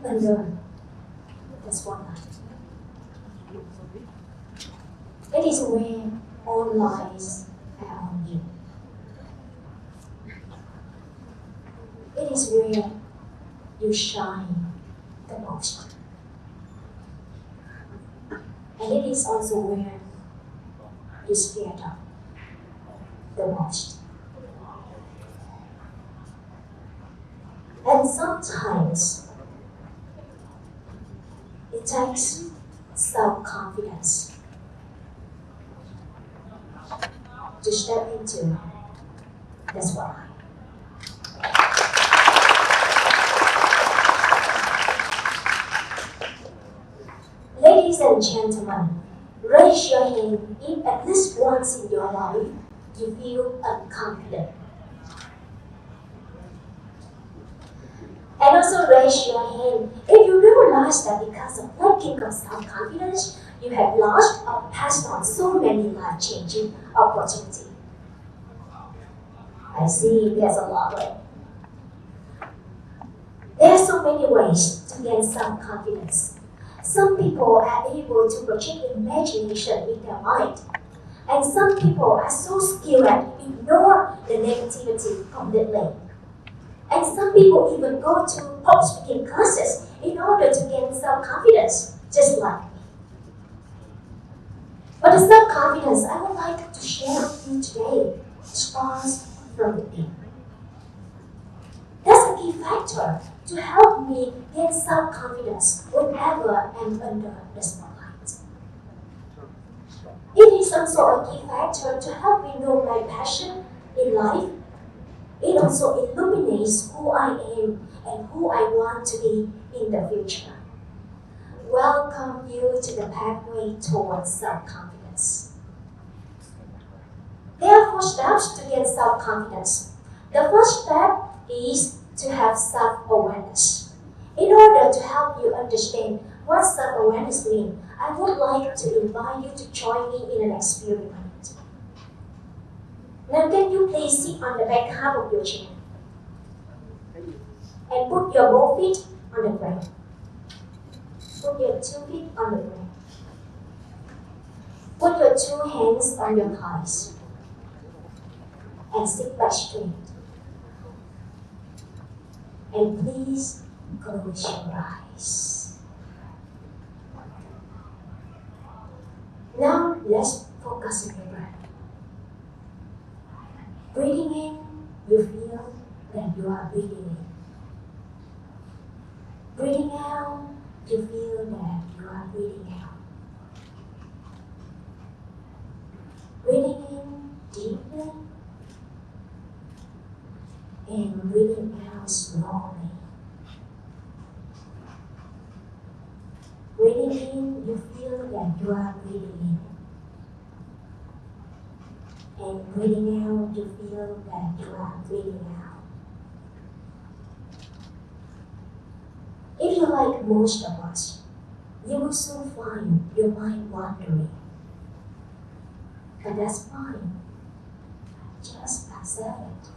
under the spotlight. It is where all lies are on you. It is where you shine the most. And it is also where you scared of the most. And sometimes it takes self-confidence to step into the spotlight. Ladies and gentlemen, raise your hand if at least once in your life you feel unconfident. And also raise your hand if you realize that because of lacking of self-confidence, you have lost or passed on so many life-changing opportunities. I see there's a lot of it. There are so many ways to gain self-confidence. Some people are able to project imagination in their mind. And some people are so skilled at ignore the negativity completely. And some people even go to public speaking classes in order to gain self-confidence, just like me. But the self-confidence I would like to share with you today starts from within. That's a key factor to help me gain self-confidence whenever I'm under the spotlight. It is also a key factor to help me know my passion in life. It also illuminates who I am and who I want to be in the future. Welcome you to the pathway towards self-confidence. There are 4 steps to gain self-confidence. The first step is to have self-awareness. In order to help you understand what self-awareness means, I would like to invite you to join me in an experiment. Now can you please sit on the back half of your chair and put your both feet on the ground. Put your 2 feet on the ground. Put your 2 hands on your thighs and sit back straight. And please close your eyes. Now let's focus on your breath. Breathing in, you feel that you are breathing in. Breathing out, you feel that you are breathing out. Breathing in deeply and breathing out slowly. Breathing in, you feel that you are breathing in. And breathing out, you feel that you are breathing out. If you're like most of us, you will soon find your mind wandering. But that's fine. Just accept it.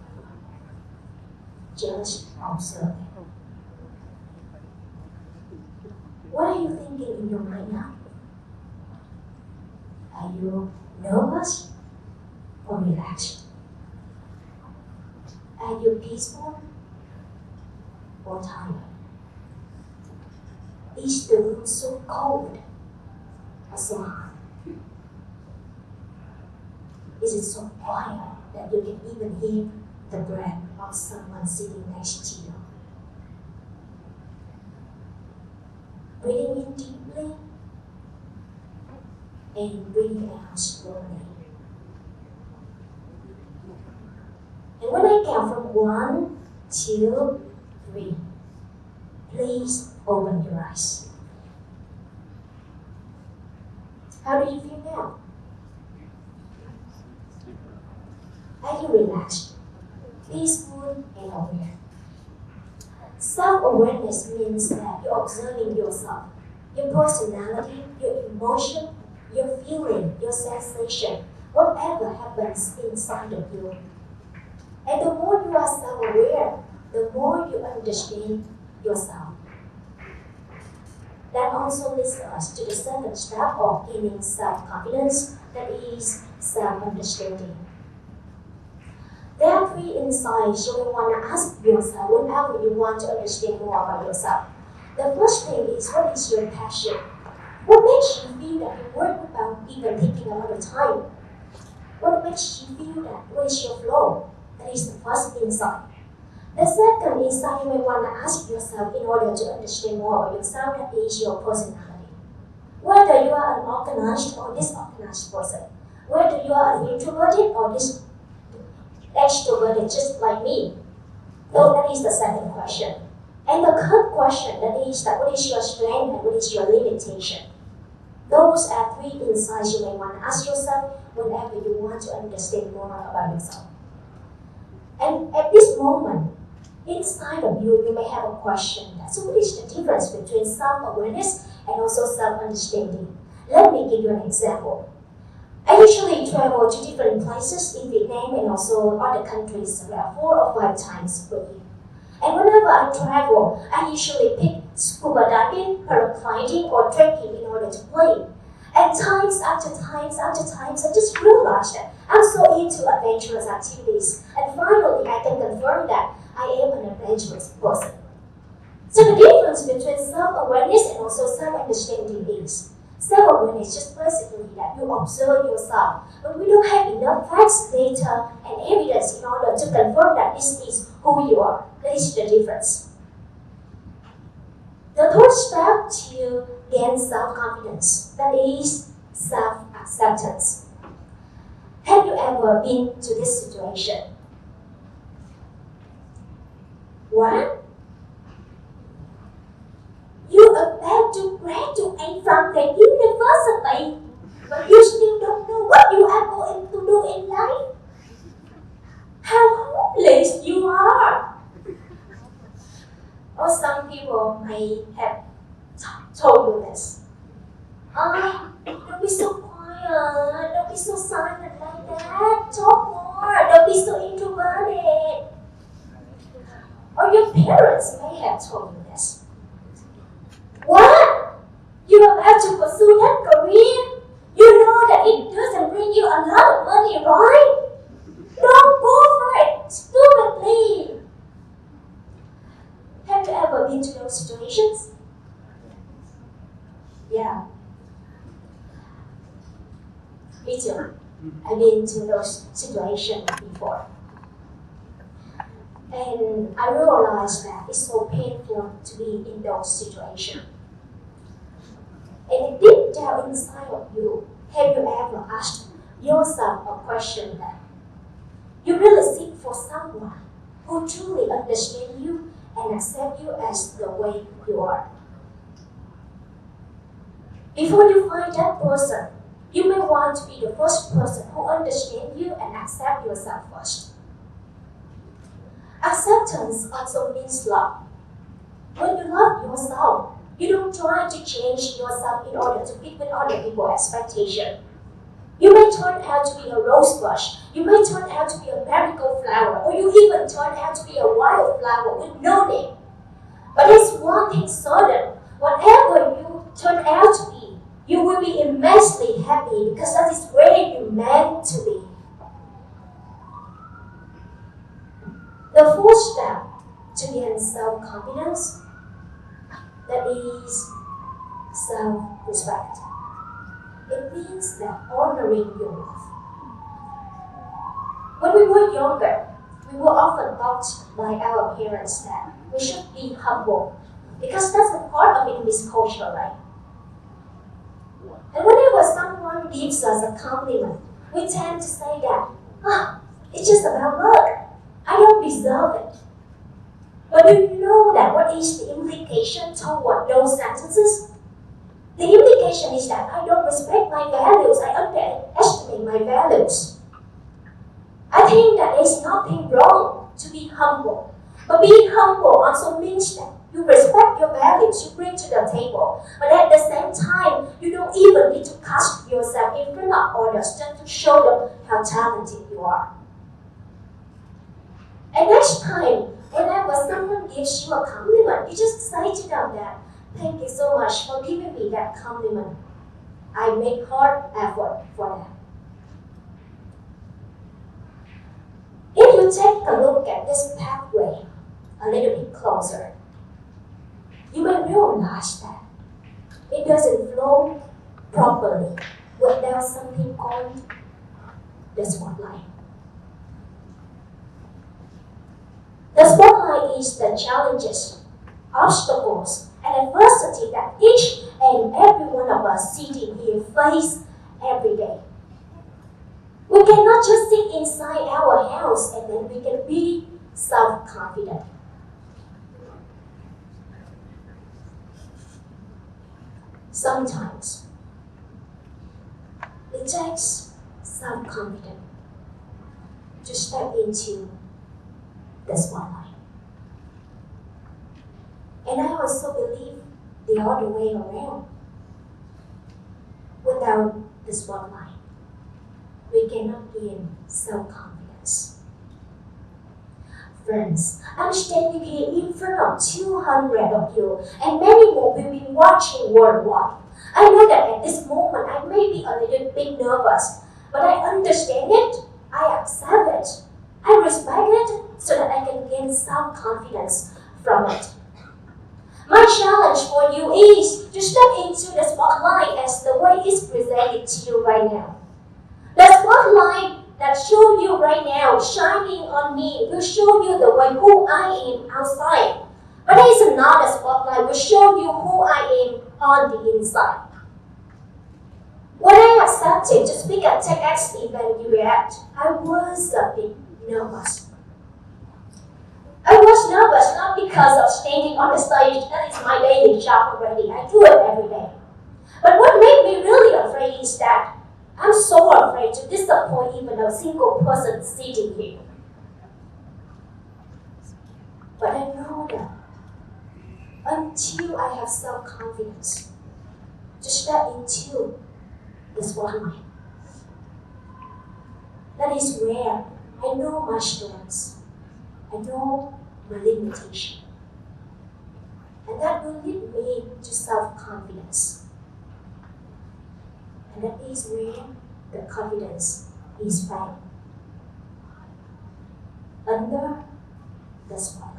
Just observe it. What are you thinking in your mind now? Are you nervous or relaxed? Are you peaceful or tired? Is the room so cold or so hot? Is it so quiet that you can even hear the breath of someone sitting next to you? Breathing in deeply and breathing out slowly. And when I count from 1, 2, 3, please open your eyes. How do you feel now? Are you relaxed, peaceful, and aware? Self-awareness means that you're observing yourself, your personality, your emotion, your feeling, your sensation, whatever happens inside of you. And the more you are self-aware, the more you understand yourself. That also leads us to the second step of gaining self-confidence, that is self-understanding. There are 3 insights you will want to ask yourself whenever you want to understand more about yourself. The first thing is, what is your passion? What makes you feel that you work without even thinking about the time? What makes you feel that? What is your flow? That is the first insight. The second insight you may want to ask yourself in order to understand more about yourself, that is your personality. Whether you are an organized or disorganized person, whether you are an introverted or extroverted just like me. So that is the second question. And the third question, that is that what is your strength and what is your limitation? Those are 3 insights you may want to ask yourself whenever you want to understand more about yourself. And at this moment, inside of you, you may have a question. So what is the difference between self-awareness and also self-understanding? Let me give you an example. I usually travel to different places in Vietnam and also other countries around 4 or 5 times per year. And whenever I travel, I usually pick scuba diving, paragliding, or trekking in order to play. And times after times, I just realized that I'm so into adventurous activities. And finally, I can confirm that I am an adventurous person. So the difference between self-awareness and also self-understanding is, self-awareness is just basically that you observe yourself, but we don't have enough facts, data, and evidence in order to confirm that this is who you are. That is the difference. The third step to gain self-confidence, that is self-acceptance. Have you ever been to this situation? What? You're about to graduate from the university, but you still don't know what you are going to do in life? How hopeless you are! Or some people may have told you this. Don't be so quiet, don't be so silent like that, talk more, don't be so introverted. Or your parents may have told you this. What? You're about to pursue that career? You know that it doesn't bring you a lot of money, right? Don't go for it, stupidly. Have you ever been to those situations? Yeah. Me too. I've been to those situations before. And I realized that it's so painful to be in those situations. And deep down inside of you, have you ever asked yourself a question that you really seek for someone who truly understands you and accepts you as the way you are? Before you find that person, you may want to be the first person who understands you and accepts yourself first. Acceptance also means love. When you love yourself, you don't try to change yourself in order to fit with other people's expectations. You may turn out to be a rose bush, you may turn out to be a marigold flower, or you even turn out to be a wildflower with no name. But there's one thing certain, whatever you turn out to be, you will be immensely happy because that is where you're meant to be. The fourth step to gain self-confidence, that is self-respect. It means that honoring your worth. When we were younger, we were often taught by our parents that we should be humble because that's a part of English culture, right? And whenever someone gives us a compliment, we tend to say that, it's just about luck. I don't deserve it. But do you know that what is the implication toward those sentences? The implication is that I don't respect my values, I underestimate my values. I think that there's nothing wrong to be humble. But being humble also means that you respect your values you bring to the table. But at the same time, you don't even need to cast yourself in front of others just to show them how talented you are. And next time, whenever someone gives you a compliment, you just say to them that Thank you so much for giving me that compliment. I make hard effort for that. If you take a look at this pathway a little bit closer, you will realize that it doesn't flow properly without something called the spotlight. The spotlight is the challenges, obstacles, and adversity that each and every one of us sitting here face every day. We cannot just sit inside our house and then we can be self-confident. Sometimes it takes self-confidence to step into the spotlight. And I also believe the other way around. Without the spotlight, we cannot gain self-confidence. Friends, I'm standing here in front of 200 of you, and many more will be watching worldwide. I know that at this moment I may be a little bit nervous, but I understand it, I accept it, I respect it, so that I can gain self-confidence from it. My challenge for you is to step into the spotlight as the way it's presented to you right now. The spotlight that shows you right now, shining on me, will show you the way who I am outside. But it is not a spotlight, will show you who I am on the inside. When I accepted to speak at TEDxUEF, I was a bit nervous. I was nervous not because of standing on the stage, that is my daily job already, I do it every day. But what made me really afraid is that I'm so afraid to disappoint even a single person sitting here. But I know that until I have self-confidence to step into the spotlight, that is where I know my strengths, I know my limitation. And that will lead me to self-confidence. And that is where the confidence is found. Under the spotlight.